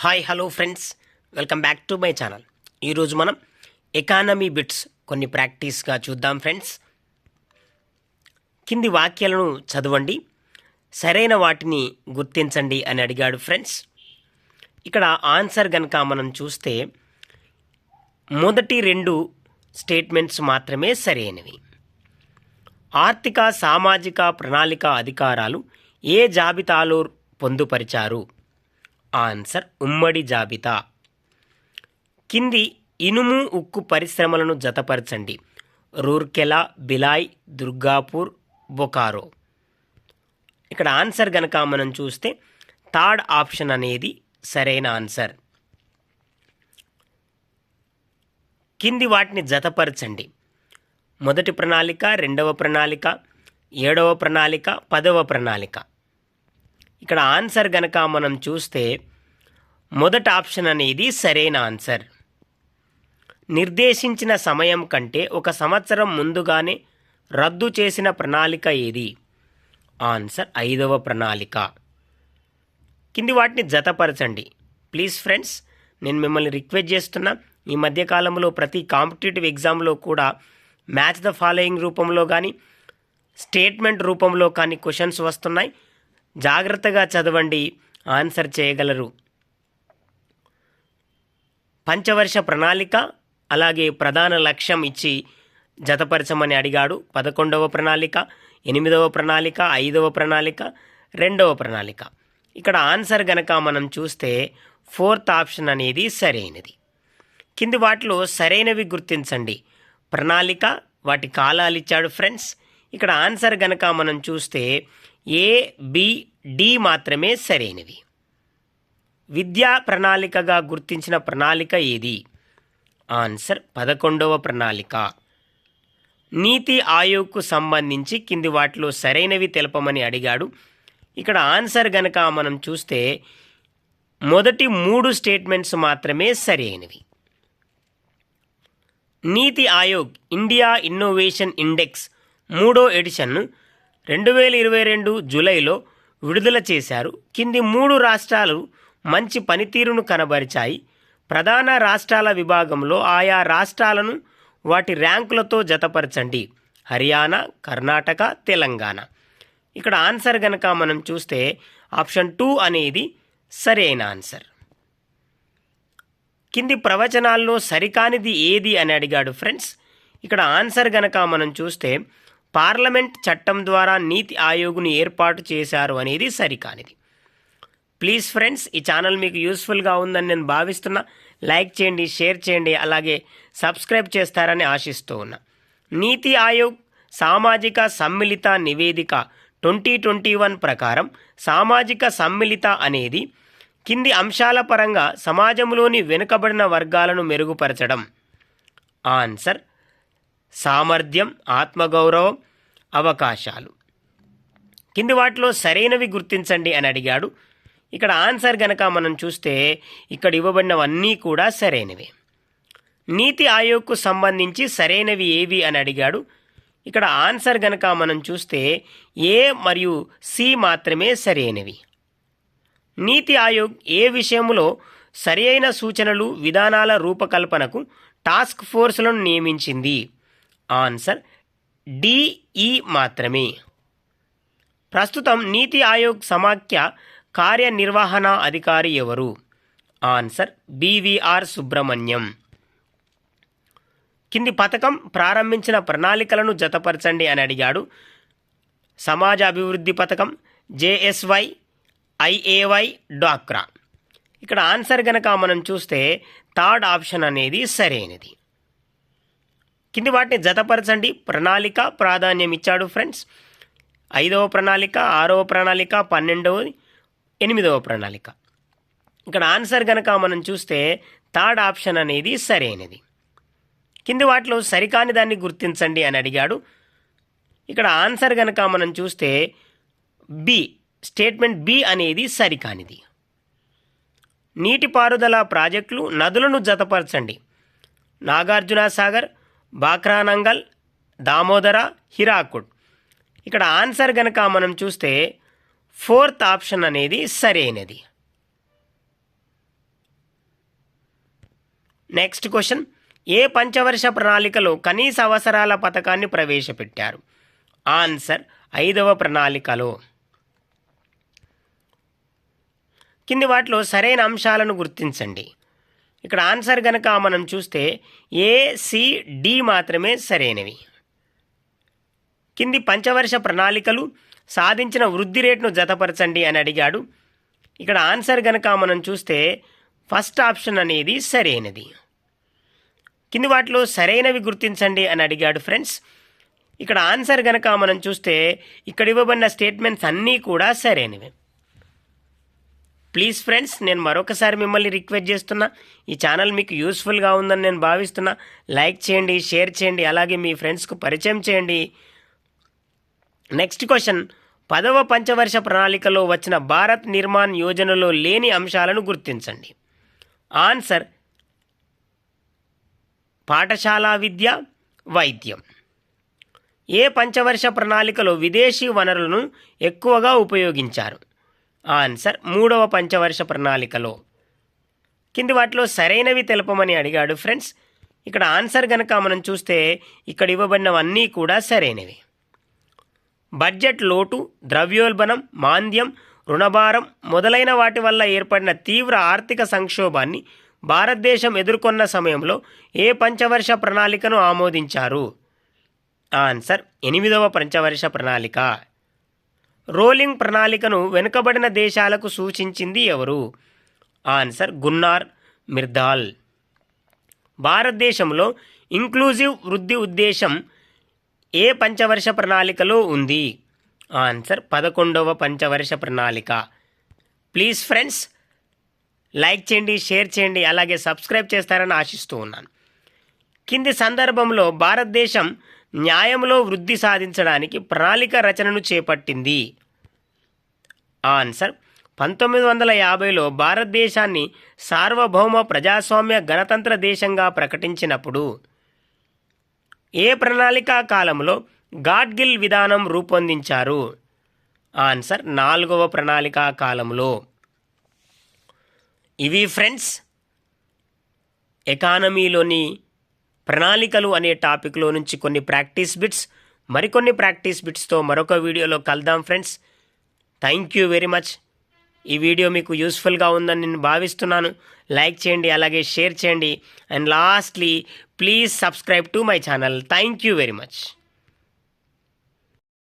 Hi hello friends, welcome back to my channel. ఈరోజు మనం economy bits కొన్ని ప్రాక్టీస్గా చూద్దాం ఫ్రెండ్స్. కింది వాక్యాలను చదవండి, సరైన వాటిని గుర్తించండి అని అడిగాడు ఫ్రెండ్స్. ఇక్కడ ఆన్సర్ కనుక మనం చూస్తే మొదటి రెండు స్టేట్మెంట్స్ మాత్రమే సరైనవి. ఆర్థిక సామాజిక ప్రణాళిక అధికారాలు ఏ జాబితాలో పొందుపరిచారు? ఆన్సర్ ఉమ్మడి జాబితా. కింది ఇనుము ఉక్కు పరిశ్రమలను జతపరచండి. రూర్కెలా, బిలాయ్, దుర్గాపూర్, బొకారో. ఇక్కడ ఆన్సర్ గనక మనం చూస్తే థర్డ్ ఆప్షన్ అనేది సరైన ఆన్సర్. కింది వాటిని జతపరచండి. మొదటి ప్రణాళిక, రెండవ ప్రణాళిక, 7వ ప్రణాళిక, 10వ ప్రణాళిక. ఇక్కడ ఆన్సర్ గనక మనం చూస్తే మొదటి ఆప్షన్ అనేది సరైన ఆన్సర్. నిర్దేశించిన సమయం కంటే 1 సంవత్సరం ముందుగానే రద్దు చేసిన ప్రణాళిక ఏది? ఆన్సర్ 5వ ప్రణాళిక. కింది వాటిని జతపరచండి. ప్లీజ్ ఫ్రెండ్స్, నేను మిమ్మల్ని రిక్వెస్ట్ చేస్తున్నా, ఈ మధ్యకాలంలో ప్రతి కాంపిటేటివ్ ఎగ్జామ్లో కూడా మ్యాచ్ ద ఫాలోయింగ్ రూపంలో కానీ స్టేట్మెంట్ రూపంలో కానీ క్వశ్చన్స్ వస్తున్నాయి. జాగ్రత్తగా చదవండి, ఆన్సర్ చేయగలరు. పంచవర్ష ప్రణాళిక అలాగే ప్రధాన లక్ష్యం ఇచ్చి జతపరచమని అడిగాడు. 11వ ప్రణాళిక, 8వ ప్రణాళిక, 5వ ప్రణాళిక, 2వ ప్రణాళిక. ఇక్కడ ఆన్సర్ గనక మనం చూస్తే 4th ఆప్షన్ అనేది సరైనది. కింది వాటిలో సరైనవి గుర్తించండి. ప్రణాళిక, వాటి కాలాలు ఇచ్చాడు ఫ్రెండ్స్. ఇక్కడ ఆన్సర్ గనక మనం చూస్తే ఏ, బి, డి మాత్రమే సరైనవి. విద్యా ప్రణాళికగా గుర్తించిన ప్రణాళిక ఏది? ఆన్సర్ 11వ ప్రణాళిక. నీతి ఆయోగ్కు సంబంధించి కింది వాటిలో సరైనవి తెలపమని అడిగాడు. ఇక్కడ ఆన్సర్ గనక మనం చూస్తే మొదటి 3 స్టేట్మెంట్స్ మాత్రమే సరైనవి. నీతి ఆయోగ్ ఇండియా ఇన్నోవేషన్ ఇండెక్స్ 3వ ఎడిషన్ను 2022 జూలైలో విడుదల చేశారు. కింది 3 రాష్ట్రాలు మంచి పనితీరును కనబరిచాయి. ప్రధాన రాష్ట్రాల విభాగంలో ఆయా రాష్ట్రాలను వాటి ర్యాంకులతో జతపరచండి. హర్యానా, కర్ణాటక, తెలంగాణ. ఇక్కడ ఆన్సర్ గనక మనం చూస్తే ఆప్షన్ 2 అనేది సరైన ఆన్సర్. కింది ప్రవచనాల్లో సరికానిది ఏది అని అడిగాడు ఫ్రెండ్స్. ఇక్కడ ఆన్సర్ గనక మనం చూస్తే పార్లమెంట్ చట్టం ద్వారా నీతి ఆయోగ్ను ఏర్పాటు చేశారు అనేది సరికానిది. ప్లీజ్ ఫ్రెండ్స్, ఈ ఛానల్ మీకు యూస్ఫుల్గా ఉందని నేను భావిస్తున్నా. లైక్ చేయండి, షేర్ చేయండి, అలాగే సబ్స్క్రైబ్ చేస్తారని ఆశిస్తూ ఉన్నా. నీతి ఆయోగ్ సామాజిక సమ్మిళిత నివేదిక 2021 ప్రకారం సామాజిక సమ్మిళిత అనేది కింది అంశాల పరంగా సమాజంలోని వెనుకబడిన వర్గాలను మెరుగుపరచడం. ఆన్సర్ సామర్థ్యం, ఆత్మగౌరవం, అవకాశాలు. కింది వాటిలో సరైనవి గుర్తించండి అని అడిగాడు. ఇక్కడ ఆన్సర్ గనక మనం చూస్తే ఇక్కడ ఇవ్వబడినవన్నీ కూడా సరైనవి. నీతి ఆయోగ్కు సంబంధించి సరైనవి ఏవి అని అడిగాడు. ఇక్కడ ఆన్సర్ గనక మనం చూస్తే ఏ మరియు సి మాత్రమే సరైనవి. నీతి ఆయోగ్ ఏ విషయంలో సరియైన సూచనలు, విధానాల రూపకల్పనకు టాస్క్ ఫోర్స్లను నియమించింది? ఆన్సర్ డిఈ మాత్రమే. ప్రస్తుతం నీతి ఆయోగ్ సమాఖ్య కార్యనిర్వహణ అధికారి ఎవరు? Answer BVR Subrahmanyam. కింది పథకం ప్రారంభించిన ప్రణాళికలను జతపరచండి అని అడిగాడు. సమాజ అభివృద్ధి పథకం, జేఎస్వై, ఐఏవై, డ్వాక్రా. ఇక్కడ ఆన్సర్ గనక మనం చూస్తే థర్డ్ ఆప్షన్ అనేది సరైనది. కింది వాటిని జతపరచండి. ప్రణాళిక ప్రాధాన్యం ఇచ్చాడు ఫ్రెండ్స్. 5వ ప్రణాళిక, 6వ ప్రణాళిక, 12వ, 8వ ప్రణాళిక. ఇక్కడ ఆన్సర్ గనక మనం చూస్తే థర్డ్ ఆప్షన్ అనేది సరైనది. కింది వాటిలో సరికాని దాన్ని గుర్తించండి అని అడిగాడు. ఇక్కడ ఆన్సర్ గనక మనం చూస్తే బి, స్టేట్మెంట్ బి అనేది సరికానిది. నీటిపారుదల ప్రాజెక్టులు, నదులను జతపరచండి. నాగార్జున సాగర్, బాక్రానంగల్, దామోదర, హిరాకుడ్. ఇక్కడ ఆన్సర్ గనక మనం చూస్తే 4th ఆప్షన్ అనేది సరైనది. నెక్స్ట్ క్వశ్చన్, ఏ పంచవర్ష ప్రణాళికలో కనీస అవసరాల పథకాన్ని ప్రవేశపెట్టారు? ఆన్సర్ 5వ ప్రణాళికలో. కింది వాటిలో సరైన అంశాలను గుర్తించండి. ఇక్కడ ఆన్సర్ కనుక మనం చూస్తే ఏ, సి, డి మాత్రమే సరైనవి. కింది పంచవర్ష ప్రణాళికలు సాధించిన వృద్ధి రేటును జతపరచండి అని అడిగాడు. ఇక్కడ ఆన్సర్ కనుక మనం చూస్తే ఫస్ట్ ఆప్షన్ అనేది సరైనది. కింది వాటిలో సరైనవి గుర్తించండి అని అడిగాడు ఫ్రెండ్స్. ఇక్కడ ఆన్సర్ కనుక మనం చూస్తే ఇక్కడ ఇవ్వబడిన స్టేట్మెంట్స్ అన్నీ కూడా సరైనవి. ప్లీజ్ ఫ్రెండ్స్, నేను మరొకసారి మిమ్మల్ని రిక్వెస్ట్ చేస్తున్నా, ఈ ఛానల్ మీకు యూస్ఫుల్గా ఉందని నేను భావిస్తున్నా. లైక్ చేయండి, షేర్ చేయండి, అలాగే మీ ఫ్రెండ్స్కు పరిచయం చేయండి. నెక్స్ట్ క్వశ్చన్, 10వ పంచవర్ష ప్రణాళికలో వచ్చిన భారత్ నిర్మాణ్ యోజనలో లేని అంశాలను గుర్తించండి. ఆన్సర్ పాఠశాల విద్య, వైద్యం. ఏ పంచవర్ష ప్రణాళికలో విదేశీ వనరులను ఎక్కువగా ఉపయోగించారు? ఆన్సర్ 3వ పంచవర్ష ప్రణాళికలో. కింది వాటిలో సరైనవి తెలపమని అడిగాడు ఫ్రెండ్స్. ఇక్కడ ఆన్సర్ కనుక మనం చూస్తే ఇక్కడ ఇవ్వబడినవన్నీ కూడా సరైనవి. బడ్జెట్ లోటు, ద్రవ్యోల్బణం, మాంద్యం, రుణభారం మొదలైన వాటి వల్ల ఏర్పడిన తీవ్ర ఆర్థిక సంక్షోభాన్ని భారతదేశం ఎదుర్కొన్న సమయంలో ఏ పంచవర్ష ప్రణాళికను ఆమోదించారు? ఆన్సర్ 8వ పంచవర్ష ప్రణాళిక. రోలింగ్ ప్రణాళికను వెనుకబడిన దేశాలకు సూచించింది ఎవరు? Answer Gunnar Myrdal. భారతదేశంలో ఇంక్లూజివ్ వృద్ధి ఉద్దేశం ఏ పంచవర్ష ప్రణాళికలో ఉంది? ఆన్సర్ 11వ పంచవర్ష ప్రణాళిక. ప్లీజ్ ఫ్రెండ్స్, లైక్ చేయండి, షేర్ చేయండి, అలాగే సబ్స్క్రైబ్ చేస్తారని ఆశిస్తూ ఉన్నాను. కింది సందర్భంలో భారతదేశం న్యాయంలో వృద్ధి సాధించడానికి ప్రణాళిక రచనను చేపట్టింది? ఆన్సర్ 1950లో భారతదేశాన్ని సార్వభౌమ ప్రజాస్వామ్య గణతంత్ర దేశంగా ప్రకటించినప్పుడు. ఏ ప్రణాళికా కాలంలో గాడ్గిల్ విధానం రూపొందించారు? ఆన్సర్ 4వ ప్రణాళికా కాలంలో. ఇవి ఫ్రెండ్స్ ఎకానమీలోని ప్రణాళికలు అనే టాపిక్లో నుంచి కొన్ని ప్రాక్టీస్ బిట్స్. మరికొన్ని ప్రాక్టీస్ బిట్స్తో మరొక వీడియోలో కలుద్దాం friends. Thank you very much. ఈ వీడియో మీకు యూస్ఫుల్గా ఉందని నేను భావిస్తున్నాను. లైక్ చేయండి, అలాగే షేర్ చేయండి, and lastly please subscribe to my channel. Thank you very much.